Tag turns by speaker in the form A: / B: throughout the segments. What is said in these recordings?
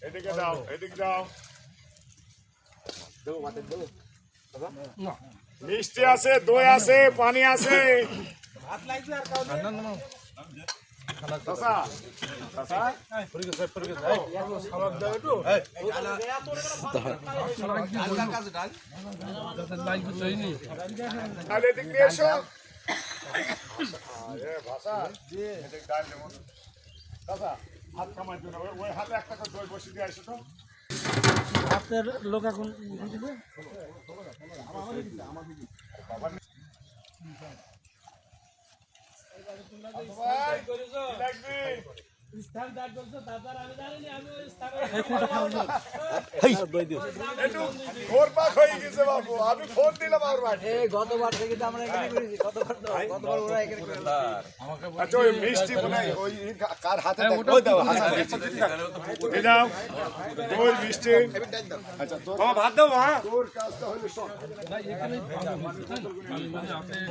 A: এদিকে দাও, এদিকে দাও। মিষ্টি আছে, দই আছে, পানি আছে। এদিক দিয়ে এসো। হাত কামাই দিও না, ওই হাতে একটা করে দই বসে দিয়ে আসো তো।
B: হাতের লোক এখন দিবে
A: আমি ফোন দিলাম
B: গতবার থেকে আমরা এখানে করেছি গতবার ওরা এখানে
A: আচ্ছা ওই মিষ্টি বানাই ওই কার হাতে ওই দাও হাসান এই দাও ওই মিষ্টি আচ্ছা তোর ভাত দাও হ্যাঁ তোর কাজটা হলো সব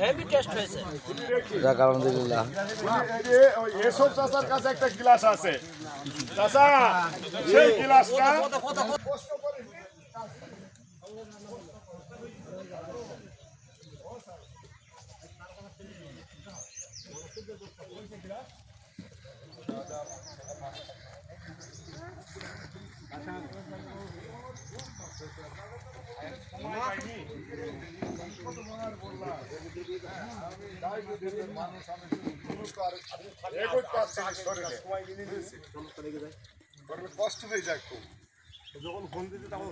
B: হেভি টেস্ট হয়েছে
C: যাক আলহামদুলিল্লাহ।
A: ওই এসব চাচার কাছে একটা গ্লাস আছে চাচা সেই গ্লাসটা প্রশ্ন করে কষ্ট হয়ে যায় খুব যখন ফোন দিতে তখন